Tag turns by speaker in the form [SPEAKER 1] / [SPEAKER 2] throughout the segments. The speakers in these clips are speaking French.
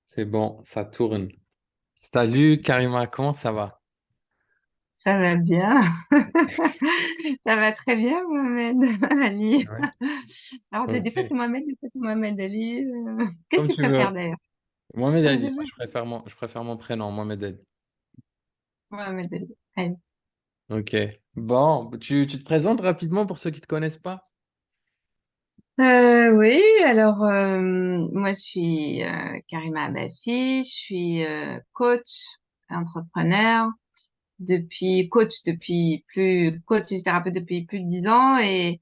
[SPEAKER 1] C'est bon, ça tourne. Salut Karima, comment ça va?
[SPEAKER 2] Ça va bien. Ça va très bien, Mohamed Ali.
[SPEAKER 1] Ouais.
[SPEAKER 2] Alors, des fois, c'est
[SPEAKER 1] Ok,
[SPEAKER 2] Mohamed, des fois, c'est Mohamed Ali. Qu'est-ce
[SPEAKER 1] comme
[SPEAKER 2] que tu
[SPEAKER 1] tu veux.
[SPEAKER 2] préfères d'ailleurs?
[SPEAKER 1] Mohamed
[SPEAKER 2] Comme
[SPEAKER 1] Ali,
[SPEAKER 2] je
[SPEAKER 1] moi,
[SPEAKER 2] veux.
[SPEAKER 1] je préfère mon prénom, Mohamed Ali.
[SPEAKER 2] Mohamed Ali. Allez.
[SPEAKER 1] Ok. Bon, tu te présentes rapidement pour ceux qui ne te connaissent pas?
[SPEAKER 2] Oui, alors, moi, je suis Karima Abbassi. Je suis coach, entrepreneur, coach et thérapeute depuis plus de 10 ans et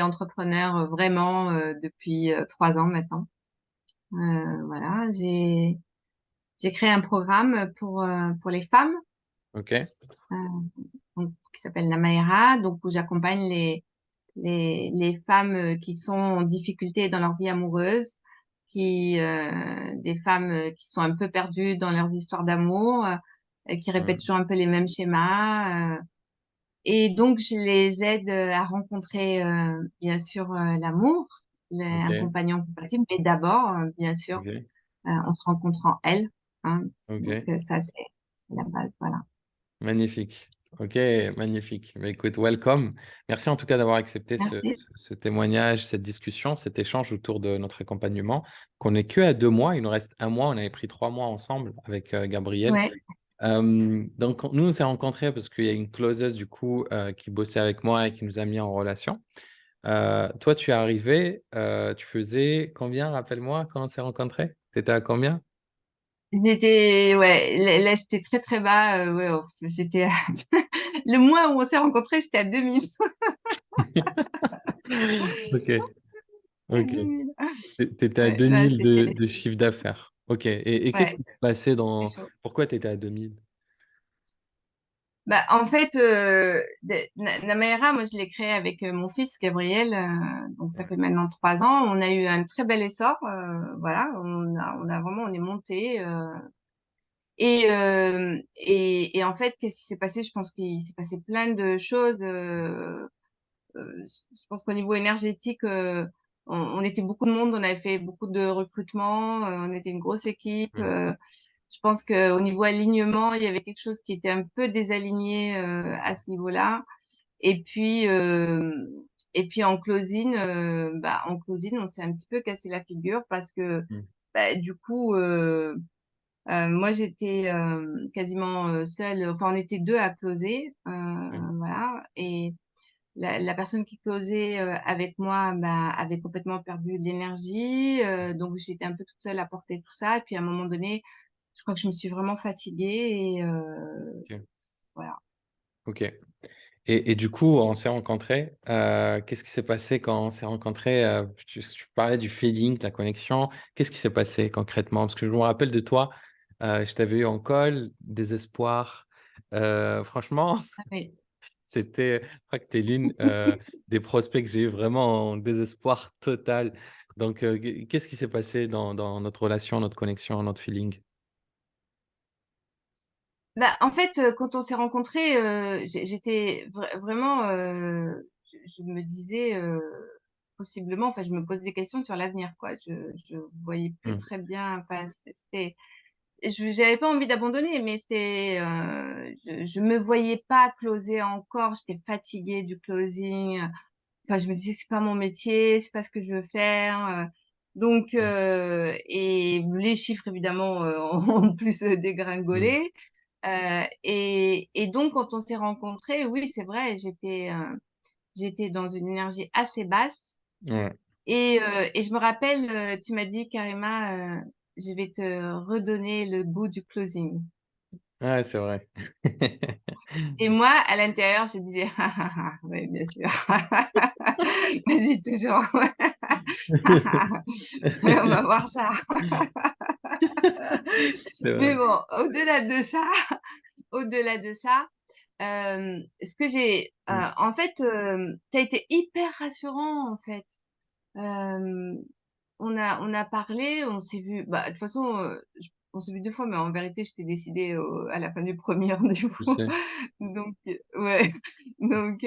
[SPEAKER 2] entrepreneur vraiment depuis 3 ans maintenant. Voilà, j'ai créé un programme pour les femmes
[SPEAKER 1] Ok.
[SPEAKER 2] euh, donc, qui s'appelle la Maïra, donc où j'accompagne les femmes qui sont en difficulté dans leur vie amoureuse, des femmes qui sont un peu perdues dans leurs histoires d'amour, qui répètent
[SPEAKER 1] Hmm.
[SPEAKER 2] toujours un peu les mêmes schémas. Et donc, je les aide à rencontrer, bien sûr, l'amour, un
[SPEAKER 1] Ok.
[SPEAKER 2] compagnon compatible, mais d'abord, bien sûr,
[SPEAKER 1] Ok.
[SPEAKER 2] on se rencontre en elle. Hein. Donc,
[SPEAKER 1] Ok.
[SPEAKER 2] ça, c'est la base. Voilà.
[SPEAKER 1] Magnifique. Ok, magnifique. Mais écoute, welcome. Merci en tout cas d'avoir accepté ce,
[SPEAKER 2] Merci.
[SPEAKER 1] ce- ce témoignage, cette discussion, cet échange autour de notre accompagnement. Qu'on n'est que à 2 mois, il nous reste un mois. On avait pris 3 mois ensemble avec Gabriel.
[SPEAKER 2] Ouais.
[SPEAKER 1] Donc, nous, on s'est rencontrés parce qu'il y a une closeuse, du coup, qui bossait avec moi et qui nous a mis en relation. Toi, tu es arrivé, tu faisais combien, rappelle-moi, quand on s'est rencontrés? Tu étais à combien?
[SPEAKER 2] Ouais, là, c'était très, très bas. Ouais, j'étais le mois où on s'est rencontrés, j'étais à 2000.
[SPEAKER 1] Ok,
[SPEAKER 2] À
[SPEAKER 1] ok.
[SPEAKER 2] 2000.
[SPEAKER 1] Tu étais à
[SPEAKER 2] Ouais, là,
[SPEAKER 1] 2000 de chiffre d'affaires. Ok, et qu'est-ce
[SPEAKER 2] ouais,
[SPEAKER 1] qui se passait
[SPEAKER 2] c'est
[SPEAKER 1] dans...
[SPEAKER 2] chaud.
[SPEAKER 1] Pourquoi tu étais à 2000?
[SPEAKER 2] Bah, en fait, Namaera, moi, je l'ai créé avec mon fils Gabriel. Donc, ça
[SPEAKER 1] Ouais.
[SPEAKER 2] fait maintenant 3 ans. On a eu un très bel essor. Voilà, on est monté. Et en fait, qu'est-ce qui s'est passé? Je pense qu'il s'est passé plein de choses. Je pense qu'au niveau énergétique, on était beaucoup de monde. On avait fait beaucoup de recrutements. On était une grosse équipe.
[SPEAKER 1] Hmm.
[SPEAKER 2] Je pense qu'au niveau alignement, il y avait quelque chose qui était un peu désaligné à ce niveau-là. Et puis, euh, et puis en closing, on s'est un petit peu cassé la figure parce que
[SPEAKER 1] Hmm.
[SPEAKER 2] bah, du coup, moi j'étais quasiment seule. Enfin, on était deux à closer,
[SPEAKER 1] Hmm.
[SPEAKER 2] voilà. Et la personne qui closait avec moi bah, avait complètement perdu de l'énergie, donc j'étais un peu toute seule à porter tout ça. Et puis à un moment donné, je crois que je me suis vraiment fatiguée et
[SPEAKER 1] Ok.
[SPEAKER 2] voilà.
[SPEAKER 1] Ok. Et du coup, on s'est rencontrés. Qu'est-ce qui s'est passé quand on s'est rencontrés? Tu parlais du feeling, de la connexion. Qu'est-ce qui s'est passé concrètement? Parce que je me rappelle de toi, je t'avais eu en call, désespoir. Franchement,
[SPEAKER 2] Oui.
[SPEAKER 1] je crois que tu es l'une des prospects que j'ai eu vraiment en désespoir total. Donc, qu'est-ce qui s'est passé dans notre relation, notre connexion, notre feeling?
[SPEAKER 2] Bah, en fait, quand on s'est rencontrés, j'étais vraiment, je me disais possiblement, enfin, je me pose des questions sur l'avenir, quoi. Je voyais plus
[SPEAKER 1] Hmm.
[SPEAKER 2] très bien. Enfin, j'avais pas envie d'abandonner, mais je me voyais pas closer encore. J'étais fatiguée du closing. Enfin, je me disais, c'est pas mon métier, c'est pas ce que je veux faire. Donc, et les chiffres, évidemment, ont plus
[SPEAKER 1] Hmm.
[SPEAKER 2] dégringolé. Et donc, quand on s'est rencontrés, oui, c'est vrai, j'étais dans une énergie assez basse.
[SPEAKER 1] Ouais.
[SPEAKER 2] Et je me rappelle, tu m'as dit, Karima, je vais te redonner le goût du closing.
[SPEAKER 1] Ouais, c'est vrai.
[SPEAKER 2] Et moi, à l'intérieur, je disais, ah, ah, ah, oui, bien sûr. Vas-y, toujours. Ouais, on va voir ça.
[SPEAKER 1] C'est
[SPEAKER 2] Mais
[SPEAKER 1] vrai.
[SPEAKER 2] bon, au-delà de ça, ce que
[SPEAKER 1] Hmm.
[SPEAKER 2] en fait, t'as été hyper rassurant, en fait. Euh, on a parlé, on s'est vu. Bah, de toute façon, on s'est vu 2 fois, mais en vérité, je t'ai décidé à la fin du premier rendez-vous.
[SPEAKER 1] Je sais.
[SPEAKER 2] Donc, ouais. Donc,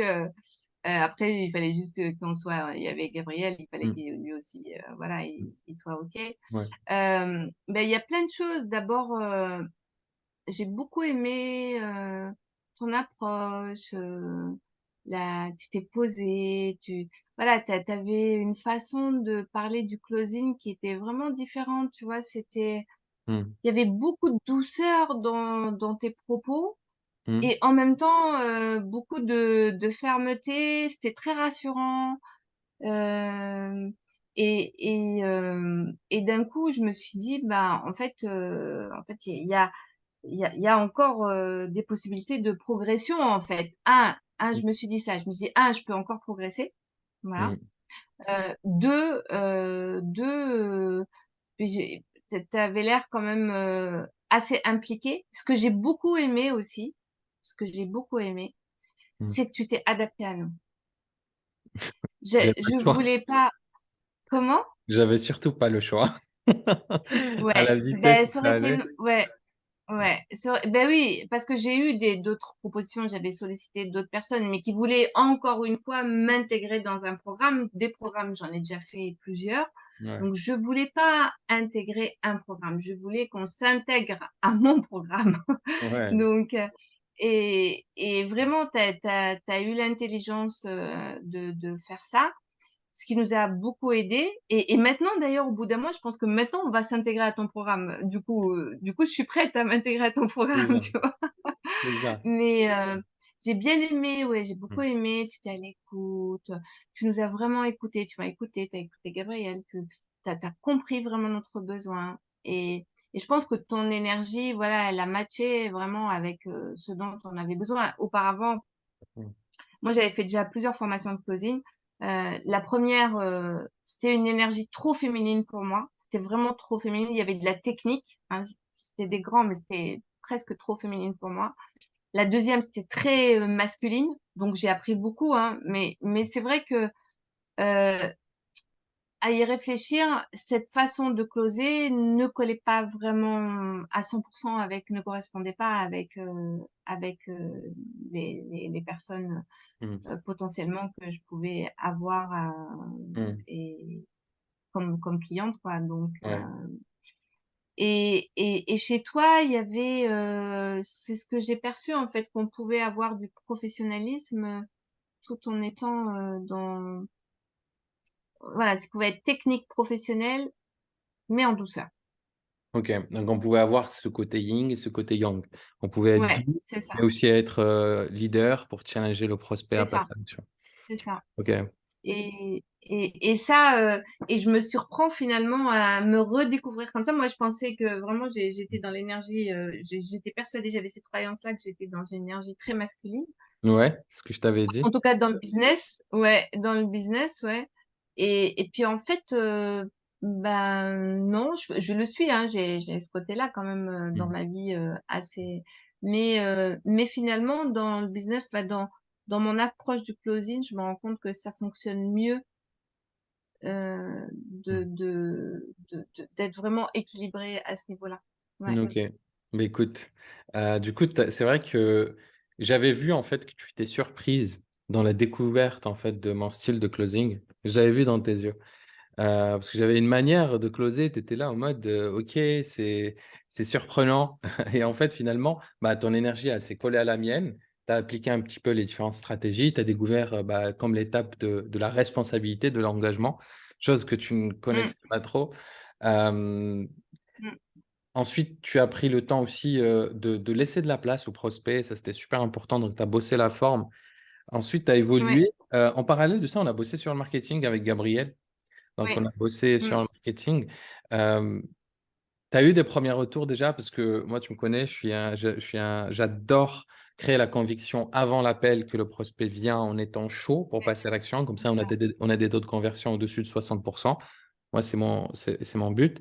[SPEAKER 2] Après, il fallait juste qu'on soit. Il y avait Gabriel, il fallait
[SPEAKER 1] Mm.
[SPEAKER 2] qu'il lui aussi, voilà, il soit OK.
[SPEAKER 1] Ouais.
[SPEAKER 2] Ben, il y a plein de choses. D'abord, j'ai beaucoup aimé ton approche. Là, tu t'es posé, voilà, t'avais une façon de parler du closing qui était vraiment différente, tu vois.
[SPEAKER 1] Mm.
[SPEAKER 2] Il y avait beaucoup de douceur dans tes propos
[SPEAKER 1] Mm.
[SPEAKER 2] et en même temps beaucoup de fermeté. C'était très rassurant. Euh, et d'un coup, je me suis dit, bah, en fait, il y a encore des possibilités de progression, en fait. Je me suis dit ça. Je me suis dit, je peux encore progresser. Voilà.
[SPEAKER 1] Mm.
[SPEAKER 2] Puis t'avais l'air quand même assez impliqué. Ce que j'ai beaucoup aimé aussi, ce que j'ai beaucoup aimé,
[SPEAKER 1] Mm.
[SPEAKER 2] c'est que tu t'es adapté à nous. Je,
[SPEAKER 1] J'avais pas
[SPEAKER 2] je
[SPEAKER 1] le choix.
[SPEAKER 2] voulais pas. Comment?
[SPEAKER 1] J'avais surtout pas le choix. À
[SPEAKER 2] Ouais,
[SPEAKER 1] la
[SPEAKER 2] ben
[SPEAKER 1] vitesse où
[SPEAKER 2] ça aurait
[SPEAKER 1] ça
[SPEAKER 2] été,
[SPEAKER 1] allait.
[SPEAKER 2] ouais, ouais, ben oui, parce que j'ai eu d'autres propositions, j'avais sollicité d'autres personnes, mais qui voulaient encore une fois m'intégrer dans un programme. Des programmes, j'en ai déjà fait plusieurs,
[SPEAKER 1] Ouais.
[SPEAKER 2] donc je voulais pas intégrer un programme, je voulais qu'on s'intègre à mon programme.
[SPEAKER 1] Ouais.
[SPEAKER 2] Donc, et vraiment, t'as eu l'intelligence de faire ça, ce qui nous a beaucoup aidé. Et maintenant, d'ailleurs, au bout d'un mois, je pense que maintenant, on va s'intégrer à ton programme. Du coup, je suis prête à m'intégrer à ton
[SPEAKER 1] C'est
[SPEAKER 2] programme,
[SPEAKER 1] ça.
[SPEAKER 2] tu vois.
[SPEAKER 1] C'est ça.
[SPEAKER 2] Mais j'ai bien aimé, ouais, j'ai beaucoup
[SPEAKER 1] Mm.
[SPEAKER 2] aimé. Tu étais à l'écoute. Tu nous as vraiment écoutés. Tu m'as écouté. Tu as écouté Gabriel. Tu as compris vraiment notre besoin. Et je pense que ton énergie, voilà, elle a matché vraiment avec ce dont on avait besoin. Auparavant,
[SPEAKER 1] Mm.
[SPEAKER 2] moi, j'avais fait déjà plusieurs formations de closing. La première, c'était une énergie trop féminine pour moi. C'était vraiment trop féminine. Il y avait de la technique, hein. C'était des grands, mais c'était presque trop féminine pour moi. La deuxième, c'était très masculine. Donc, j'ai appris beaucoup, hein. Mais c'est vrai que euh, à y réfléchir, cette façon de closer ne collait pas vraiment à 100% ne correspondait pas avec les personnes
[SPEAKER 1] Mm.
[SPEAKER 2] potentiellement que je pouvais avoir
[SPEAKER 1] Mm.
[SPEAKER 2] et comme cliente, quoi. Donc,
[SPEAKER 1] Ouais.
[SPEAKER 2] et chez toi, il y avait, c'est ce que j'ai perçu en fait, qu'on pouvait avoir du professionnalisme tout en étant voilà, ça pouvait être technique, professionnel, mais en douceur.
[SPEAKER 1] Ok. Donc on pouvait avoir ce côté yin et ce côté yang. On pouvait être
[SPEAKER 2] Ouais,
[SPEAKER 1] doux,
[SPEAKER 2] c'est ça,
[SPEAKER 1] mais aussi être leader pour challenger le prospect
[SPEAKER 2] c'est
[SPEAKER 1] à passer
[SPEAKER 2] ça,
[SPEAKER 1] à l'action.
[SPEAKER 2] c'est ça.
[SPEAKER 1] Ok.
[SPEAKER 2] Et ça, et je me surprends finalement à me redécouvrir comme ça. Moi, je pensais que vraiment j'étais dans l'énergie, j'étais persuadée, j'avais cette croyance-là que j'étais dans une énergie très masculine.
[SPEAKER 1] Ouais, ce que je t'avais dit.
[SPEAKER 2] En tout cas, dans le business, ouais, dans le business, ouais. Et puis en fait, ben non, je le suis, hein, j'ai ce côté-là quand même dans
[SPEAKER 1] Mm.
[SPEAKER 2] ma vie assez. Mais finalement, dans le business, enfin, dans mon approche du closing, je me rends compte que ça fonctionne mieux
[SPEAKER 1] Mm.
[SPEAKER 2] d'être vraiment équilibré à ce niveau-là. Ouais.
[SPEAKER 1] Ok. Mais écoute, du coup, c'est vrai que j'avais vu en fait que tu étais surprise dans la découverte en fait de mon style de closing. J'avais vu dans tes yeux. Parce que j'avais une manière de closer, tu étais là en mode OK, c'est surprenant. Et en fait, finalement, bah, ton énergie elle s'est collée à la mienne. Tu as appliqué un petit peu les différentes stratégies. Tu as découvert bah, comme l'étape de la responsabilité, de l'engagement, chose que tu ne
[SPEAKER 2] Mm,
[SPEAKER 1] connaissais pas trop. Euh,
[SPEAKER 2] mm,
[SPEAKER 1] Ensuite, tu as pris le temps aussi de laisser de la place aux prospects. Ça, c'était super important. Donc, tu as bossé la forme. Ensuite, tu as
[SPEAKER 2] ouais,
[SPEAKER 1] évolué. En parallèle de ça, on a bossé sur le marketing avec Gabriel. Donc, on
[SPEAKER 2] ouais,
[SPEAKER 1] a bossé
[SPEAKER 2] mm,
[SPEAKER 1] sur le marketing. Tu as eu des premiers retours déjà parce que moi, tu me connais, j'adore créer la conviction avant l'appel que le prospect vient en étant chaud pour
[SPEAKER 2] ouais,
[SPEAKER 1] passer à l'action. Comme
[SPEAKER 2] c'est
[SPEAKER 1] ça,
[SPEAKER 2] ça.
[SPEAKER 1] on a des taux de conversion au-dessus de 60%. Moi, c'est mon but.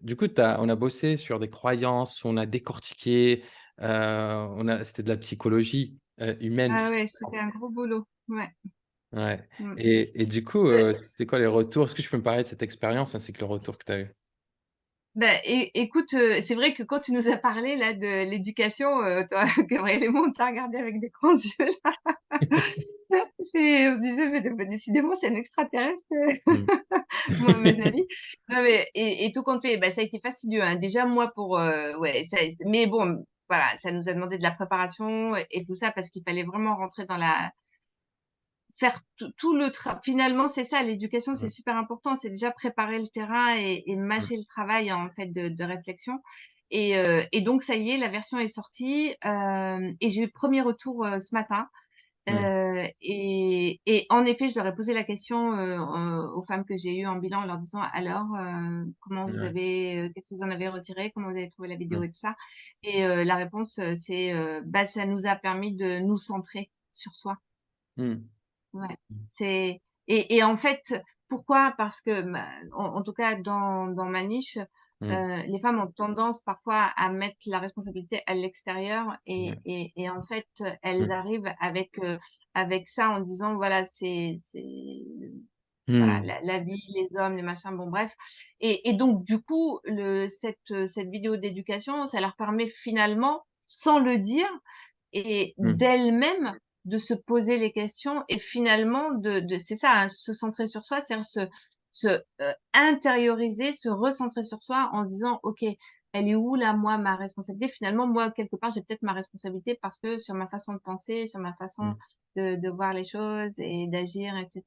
[SPEAKER 1] Du coup, on a bossé sur des croyances, on a décortiqué, c'était de la psychologie humaine.
[SPEAKER 2] Ah ouais, c'était un gros boulot. Ouais.
[SPEAKER 1] Ouais.
[SPEAKER 2] Mm.
[SPEAKER 1] Et du coup,
[SPEAKER 2] Euh,
[SPEAKER 1] c'est quoi les retours? Est-ce que tu peux me parler de cette expérience ainsi que le retour que tu as eu?
[SPEAKER 2] Ben, écoute, c'est vrai que quand tu nous as parlé là de l'éducation, toi, Gabriel et moi, on t'a regardé avec des grands yeux là. On se disait, mais décidément, c'est un extraterrestre,
[SPEAKER 1] Mm.
[SPEAKER 2] Mohamed Ali. Non, mais, et tout compte fait, bah, ça a été fastidieux, hein. Déjà, moi, ouais, mais bon, voilà, ça nous a demandé de la préparation et tout ça parce qu'il fallait vraiment rentrer faire tout le travail. Finalement, c'est ça, l'éducation, c'est
[SPEAKER 1] Mm.
[SPEAKER 2] super important. C'est déjà préparer le terrain et
[SPEAKER 1] Mm.
[SPEAKER 2] mâcher le travail, en fait, de réflexion. Et donc, ça y est, la version est sortie, et j'ai eu le premier retour ce matin.
[SPEAKER 1] Mm.
[SPEAKER 2] Et en effet, je leur ai posé la question aux femmes que j'ai eues en bilan en leur disant, alors, comment vous
[SPEAKER 1] Ouais.
[SPEAKER 2] avez, qu'est-ce que vous en avez retiré, comment vous avez trouvé la vidéo
[SPEAKER 1] Mm.
[SPEAKER 2] et tout ça. Et la réponse, c'est, bah, ça nous a permis de nous centrer sur soi.
[SPEAKER 1] Mm.
[SPEAKER 2] Ouais. Et en fait, pourquoi? Parce que, bah, en tout cas, dans ma niche,
[SPEAKER 1] Mm.
[SPEAKER 2] les femmes ont tendance parfois à mettre la responsabilité à l'extérieur
[SPEAKER 1] Ouais.
[SPEAKER 2] et en fait, elles
[SPEAKER 1] Mm.
[SPEAKER 2] arrivent avec ça en disant, voilà, voilà,
[SPEAKER 1] Mm.
[SPEAKER 2] la vie, les hommes, les machins, bon, bref. Et donc, du coup, cette vidéo d'éducation, ça leur permet finalement, sans le dire, et
[SPEAKER 1] Mm.
[SPEAKER 2] d'elle-même de se poser les questions et finalement c'est ça, hein, se centrer sur soi, c'est-à-dire intérioriser, se recentrer sur soi en disant, OK, elle est où là, moi, ma responsabilité? Finalement, moi, quelque part, j'ai peut-être ma responsabilité parce que sur ma façon de penser, sur ma façon
[SPEAKER 1] Mm.
[SPEAKER 2] de voir les choses et d'agir, etc.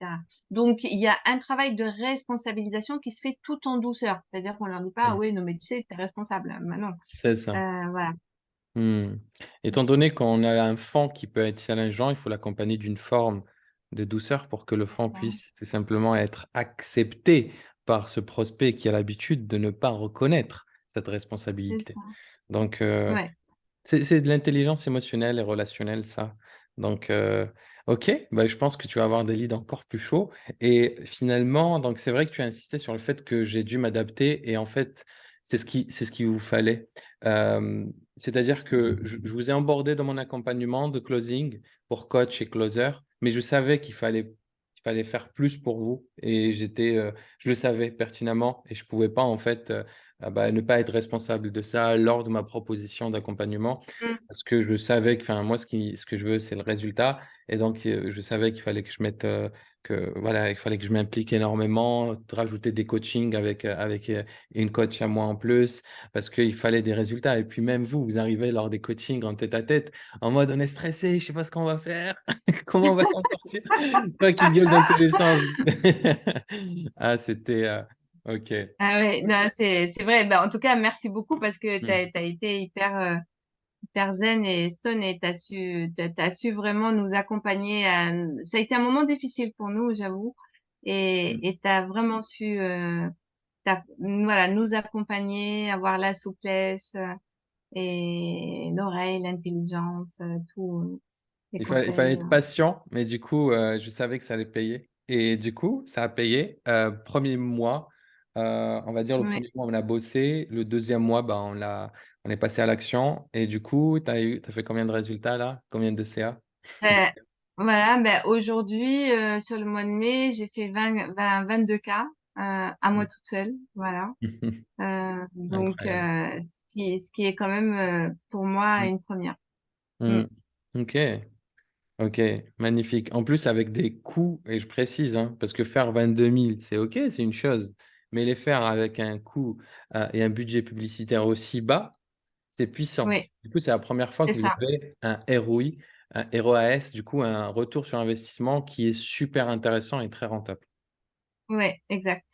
[SPEAKER 2] Donc, il y a un travail de responsabilisation qui se fait tout en douceur. C'est-à-dire qu'on leur dit pas, ah
[SPEAKER 1] Mm.
[SPEAKER 2] oui, non, mais tu sais, t'es responsable. Maintenant,
[SPEAKER 1] C'est ça.
[SPEAKER 2] voilà.
[SPEAKER 1] Hmm. Étant donné qu'on a un fond qui peut être challengeant, il faut l'accompagner d'une forme de douceur pour que le
[SPEAKER 2] C'est
[SPEAKER 1] fond
[SPEAKER 2] ça.
[SPEAKER 1] puisse tout simplement être accepté par ce prospect qui a l'habitude de ne pas reconnaître cette
[SPEAKER 2] C'est
[SPEAKER 1] responsabilité.
[SPEAKER 2] ça.
[SPEAKER 1] Donc,
[SPEAKER 2] Ouais.
[SPEAKER 1] c'est de l'intelligence émotionnelle et relationnelle, ça. Donc, ok, bah, je pense que tu vas avoir des leads encore plus chauds. Et finalement, donc c'est vrai que tu as insisté sur le fait que j'ai dû m'adapter. Et en fait, c'est ce qu'il vous fallait. Euh, C'est-à-dire que je vous ai embordé dans mon accompagnement de closing pour coach et closer, mais je savais qu'il fallait faire plus pour vous. Et je le savais pertinemment et je pouvais pas, en fait, bah, ne pas être responsable de ça lors de ma proposition d'accompagnement
[SPEAKER 2] Mmh.
[SPEAKER 1] parce que je savais que, enfin, moi, ce que je veux, c'est le résultat. Et donc, je savais qu'il fallait que je mette, voilà, il fallait que je m'implique énormément, de rajouter des coachings avec une coach à moi en plus, parce qu'il fallait des résultats. Et puis, même vous arrivez lors des coachings en tête à tête, en mode, on est stressé, je sais pas ce qu'on va faire, comment on va s'en sortir. Toi qui gueule dans tous les sens. Ah, c'était, ok.
[SPEAKER 2] Ah ouais, non, c'est vrai. Bah, en tout cas, merci beaucoup parce que
[SPEAKER 1] Hmm.
[SPEAKER 2] t'as été hyper zen et stone et t'as su vraiment nous accompagner. Ça a été un moment difficile pour nous, j'avoue, et t'as vraiment su, voilà, nous accompagner, avoir la souplesse et l'oreille, l'intelligence, tout, les
[SPEAKER 1] Il fallait
[SPEAKER 2] conseils.
[SPEAKER 1] être patient, mais du coup, je savais que ça allait payer. Et du coup, ça a payé. Premier mois, on va dire le
[SPEAKER 2] Ouais.
[SPEAKER 1] premier mois, on a bossé. Le deuxième mois, bah, on est passé à l'action. Et du coup, t'as fait combien de résultats là? Combien de CA?
[SPEAKER 2] Euh, voilà, ben aujourd'hui, sur le mois de mai, j'ai fait 22 cas à moi toute seule. Voilà. Donc,
[SPEAKER 1] Incroyable.
[SPEAKER 2] ce qui est quand même pour moi
[SPEAKER 1] Mm.
[SPEAKER 2] une première. Mm.
[SPEAKER 1] Mm. Ok, ok, magnifique. En plus, avec des coûts, et je précise, hein, parce que faire 22 000, c'est ok, c'est une chose. Mais les faire avec un coût et un budget publicitaire aussi bas, c'est puissant.
[SPEAKER 2] Oui,
[SPEAKER 1] Du coup, c'est la première fois
[SPEAKER 2] c'est
[SPEAKER 1] que vous
[SPEAKER 2] ça.
[SPEAKER 1] avez un ROI, un ROAS, du coup, un retour sur investissement qui est super intéressant et très rentable.
[SPEAKER 2] Oui, exact,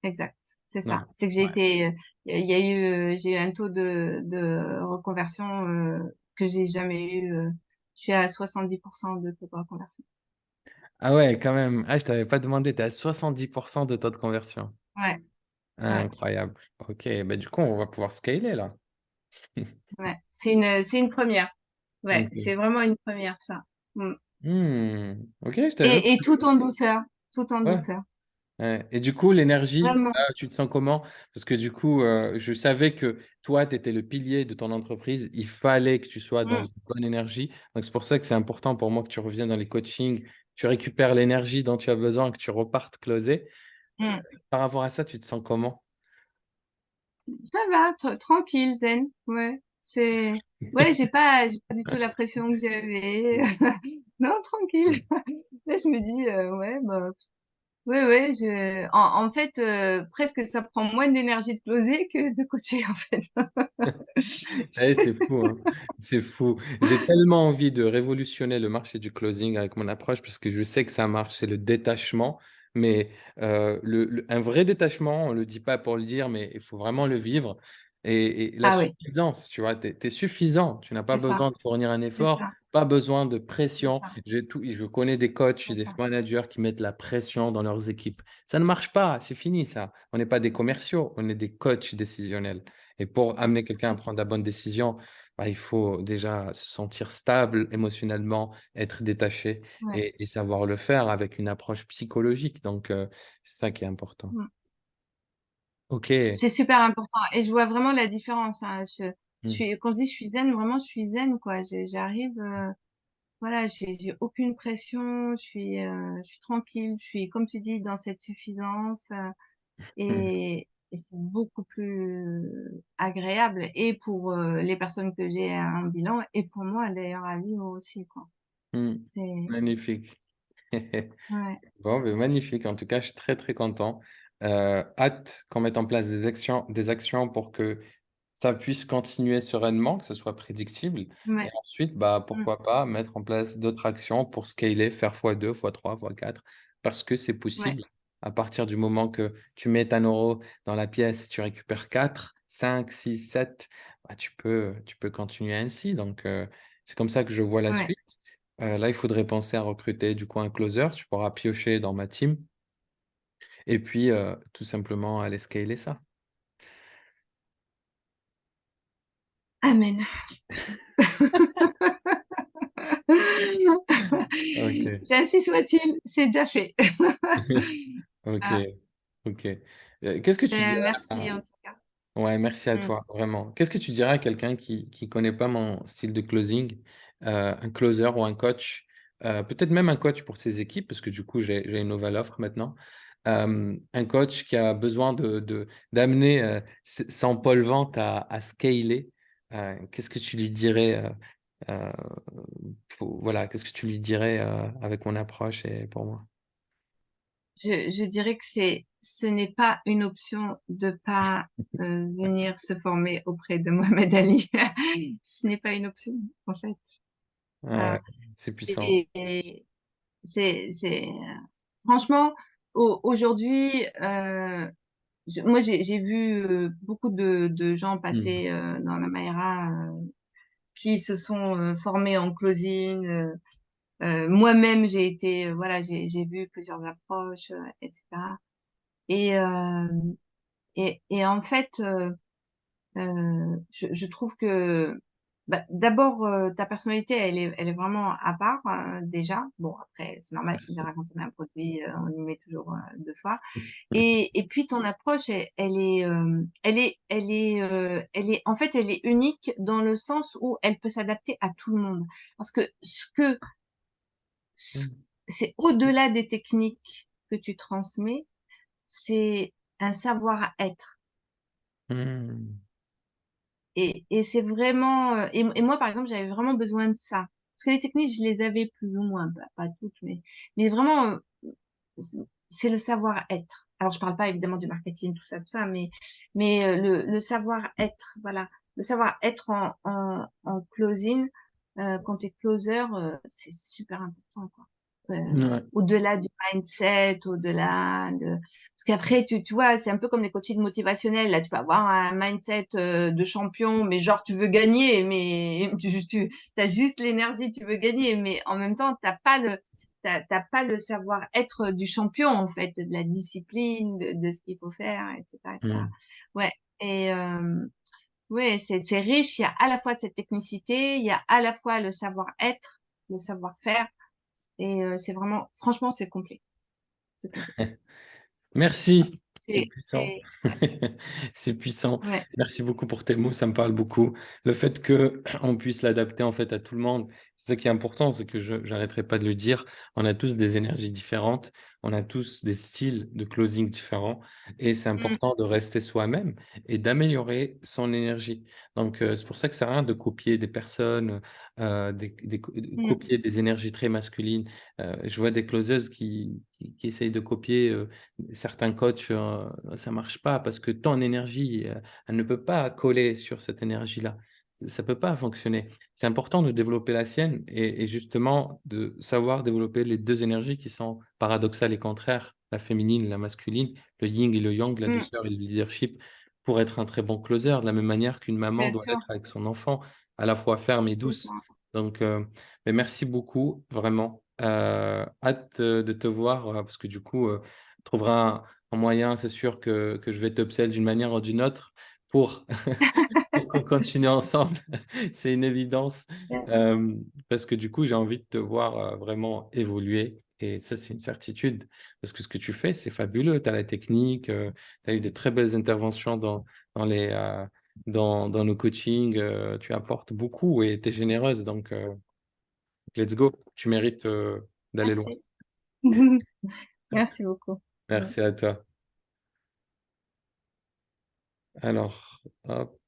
[SPEAKER 2] exact. C'est
[SPEAKER 1] Ouais.
[SPEAKER 2] ça. C'est que
[SPEAKER 1] Ouais.
[SPEAKER 2] il y a eu, j'ai eu un taux de reconversion que j'ai jamais eu. Je suis à 70% de taux de reconversion.
[SPEAKER 1] Ah ouais, quand même. Ah, je t'avais pas demandé, tu es à 70% de taux de conversion.
[SPEAKER 2] Ouais, ouais,
[SPEAKER 1] Incroyable. Ok, bah, du coup, on va pouvoir scaler là.
[SPEAKER 2] ouais. C'est une première. Ouais, c'est
[SPEAKER 1] Ok.
[SPEAKER 2] vraiment une première, ça. Mm.
[SPEAKER 1] Ok, je t'avais même
[SPEAKER 2] Et tout en douceur, tout en
[SPEAKER 1] pas.
[SPEAKER 2] douceur.
[SPEAKER 1] Ouais. Et du coup, l'énergie,
[SPEAKER 2] Vraiment.
[SPEAKER 1] là, tu te sens comment? Parce que du coup, je savais que toi, tu étais le pilier de ton entreprise. Il fallait que tu sois dans
[SPEAKER 2] Mm,
[SPEAKER 1] une bonne énergie. Donc, c'est pour ça que c'est important pour moi que tu reviennes dans les coachings, tu récupères l'énergie dont tu as besoin, que tu repartes closer.
[SPEAKER 2] mm.
[SPEAKER 1] Par rapport à ça, tu te sens comment?
[SPEAKER 2] Ça va, tranquille, zen. Ouais, ouais, j'ai pas du tout la pression que j'avais. Non, tranquille. Là, je me dis, ouais, bah, ouais, ouais, en fait, presque ça prend moins d'énergie de closer que de coacher, en fait.
[SPEAKER 1] Eh, c'est fou, hein. C'est fou. J'ai tellement envie de révolutionner le marché du closing avec mon approche parce que je sais que ça marche, c'est le détachement. Mais un vrai détachement, on ne le dit pas pour le dire, mais il faut vraiment le vivre. Et la
[SPEAKER 2] Ah oui,
[SPEAKER 1] suffisance, tu vois, tu es suffisant. Tu n'as pas
[SPEAKER 2] c'est ça,
[SPEAKER 1] besoin de fournir un
[SPEAKER 2] c'est
[SPEAKER 1] effort,
[SPEAKER 2] ça,
[SPEAKER 1] pas besoin de
[SPEAKER 2] c'est
[SPEAKER 1] pression.
[SPEAKER 2] ça,
[SPEAKER 1] Je connais des coachs et
[SPEAKER 2] c'est
[SPEAKER 1] des
[SPEAKER 2] ça.
[SPEAKER 1] managers qui mettent la pression dans leurs équipes. Ça ne marche pas, c'est fini ça. On n'est pas des commerciaux, on est des coachs décisionnels. Et pour amener quelqu'un à
[SPEAKER 2] C'est ça.
[SPEAKER 1] prendre la bonne décision, bah, il faut déjà se sentir stable émotionnellement, être détaché
[SPEAKER 2] Ouais.
[SPEAKER 1] et savoir le faire avec une approche psychologique. Donc, c'est ça qui est important.
[SPEAKER 2] Mm.
[SPEAKER 1] OK.
[SPEAKER 2] C'est super important. Et je vois vraiment la différence, hein.
[SPEAKER 1] Mm,
[SPEAKER 2] Quand je dis je suis zen, vraiment, je suis zen, quoi. J'arrive, voilà, j'ai aucune pression, je suis tranquille, je suis, comme tu dis, dans cette suffisance,
[SPEAKER 1] mm,
[SPEAKER 2] et c'est beaucoup plus agréable et pour les personnes que j'ai un bilan et pour moi d'ailleurs à vivre aussi, quoi.
[SPEAKER 1] mm.
[SPEAKER 2] C'est,
[SPEAKER 1] Magnifique.
[SPEAKER 2] ouais,
[SPEAKER 1] Bon, ben, magnifique. En tout cas, je suis très, très content. Hâte qu'on mette en place des actions pour que ça puisse continuer sereinement, que ce soit prédictible. Et
[SPEAKER 2] ouais,
[SPEAKER 1] ensuite, bah,
[SPEAKER 2] mm,
[SPEAKER 1] pourquoi pas mettre en place d'autres actions pour scaler, faire x2, x3, x4, parce que c'est
[SPEAKER 2] ouais,
[SPEAKER 1] possible. À partir du moment que tu mets un euro dans la pièce, tu récupères 4, 5, 6, 7, bah, tu peux continuer ainsi. Donc, c'est comme ça que je vois la
[SPEAKER 2] ouais.
[SPEAKER 1] suite. Là, il faudrait penser à recruter du coup un closer. Tu pourras piocher dans ma team. Et puis, tout simplement aller scaler ça.
[SPEAKER 2] Amen.
[SPEAKER 1] Ok.
[SPEAKER 2] C'est ainsi soit-il, c'est déjà fait.
[SPEAKER 1] Ok.
[SPEAKER 2] Ah,
[SPEAKER 1] Ok. Qu'est-ce que tu dirais
[SPEAKER 2] merci en tout cas.
[SPEAKER 1] Ouais, merci à
[SPEAKER 2] Mm.
[SPEAKER 1] toi, vraiment. Qu'est-ce que tu dirais à quelqu'un qui ne connaît pas mon style de closing, un closer ou un coach, peut-être même un coach pour ses équipes, parce que du coup, j'ai une nouvelle offre maintenant. Un coach qui a besoin d'amener son pôle-vente à scaler. Qu'est-ce que tu lui dirais euh, voilà, qu'est-ce que tu lui dirais avec mon approche et pour moi?
[SPEAKER 2] Je dirais que ce n'est pas une option de pas venir se former auprès de Mohamed Ali. Ce n'est pas une option, en fait.
[SPEAKER 1] Ouais,
[SPEAKER 2] Voilà.
[SPEAKER 1] c'est puissant.
[SPEAKER 2] C'est, franchement, aujourd'hui, moi, j'ai vu beaucoup de gens
[SPEAKER 1] Hmm.
[SPEAKER 2] passer dans la Maïra qui se sont formés en closing. Moi-même, j'ai été, voilà, j'ai vu plusieurs approches, etc. Et, euh, et en fait, je trouve que bah, d'abord, ta personnalité, elle est vraiment à part déjà. Bon, après, c'est normal,
[SPEAKER 1] Merci.
[SPEAKER 2] déjà quand on a un produit, on y met toujours de soi. Et puis ton approche, elle est, en fait, elle est unique dans le sens où elle peut s'adapter à tout le monde. Parce que ce-
[SPEAKER 1] Hmm.
[SPEAKER 2] c'est au-delà des techniques que tu transmets, c'est un savoir-être.
[SPEAKER 1] Hmm.
[SPEAKER 2] Et c'est vraiment, et moi, par exemple, j'avais vraiment besoin de ça. Parce que les techniques, je les avais plus ou moins, pas toutes, mais vraiment, c'est c'est le savoir-être. Alors, je parle pas évidemment du marketing, tout ça, mais le savoir-être, voilà. Le savoir-être en closing, quand tu es closer, c'est super important, quoi.
[SPEAKER 1] Ouais.
[SPEAKER 2] Au-delà du mindset, au-delà de... Parce qu'après, tu vois, c'est un peu comme les coachings motivationnels. Là, tu peux avoir un mindset de champion, mais genre, tu veux gagner, mais tu as juste l'énergie, tu veux gagner, mais en même temps, t'as pas le savoir-être du champion, en fait, de la discipline, de ce qu'il faut faire, etc., etc.
[SPEAKER 1] Hmm.
[SPEAKER 2] Ouais. Et ouais, c'est riche. Il y a à la fois cette technicité, il y a à la fois le savoir-être, le savoir-faire. Et c'est vraiment, franchement, c'est complet. C'est complet.
[SPEAKER 1] Merci, c'est
[SPEAKER 2] C'est,
[SPEAKER 1] puissant.
[SPEAKER 2] c'est,
[SPEAKER 1] C'est puissant.
[SPEAKER 2] ouais,
[SPEAKER 1] Merci beaucoup pour tes mots, ça me parle beaucoup. Le fait que on puisse l'adapter en fait à tout le monde, C'est ça qui est important, c'est que je n'arrêterai pas de le dire. On a tous des énergies différentes, on a tous des styles de closing différents et c'est
[SPEAKER 2] Mm,
[SPEAKER 1] important de rester soi-même et d'améliorer son énergie. Donc, c'est pour ça que ça sert à rien de copier des personnes, de
[SPEAKER 2] mm,
[SPEAKER 1] copier des énergies très masculines. Je vois des closeuses qui essayent de copier certains coachs, ça marche pas parce que ton énergie, elle ne peut pas coller sur cette énergie-là. Ça peut pas fonctionner. C'est important de développer la sienne et justement de savoir développer les deux énergies qui sont paradoxales et contraires, la féminine, la masculine, le yin et le yang, la
[SPEAKER 2] mm,
[SPEAKER 1] douceur et le leadership, pour être un très bon closer, de la même manière qu'une maman
[SPEAKER 2] bien
[SPEAKER 1] doit
[SPEAKER 2] sûr,
[SPEAKER 1] l'être avec son enfant, à la fois ferme et
[SPEAKER 2] c'est
[SPEAKER 1] douce.
[SPEAKER 2] ça.
[SPEAKER 1] Donc, mais merci beaucoup, vraiment. Hâte de te voir, parce que du coup, tu trouveras un moyen, c'est sûr que je vais t'upsell d'une manière ou d'une autre pour pour qu'on continue ensemble, c'est une évidence. Euh, Parce que du coup, j'ai envie de te voir vraiment évoluer. Et ça, c'est une certitude. Parce que ce que tu fais, c'est fabuleux. Tu as la technique, tu as eu de très belles interventions dans dans nos coachings. Tu apportes beaucoup et tu es généreuse. Donc, let's go. Tu mérites d'aller loin.
[SPEAKER 2] Merci. Merci beaucoup. Mm.
[SPEAKER 1] Merci à toi. Alors, hop.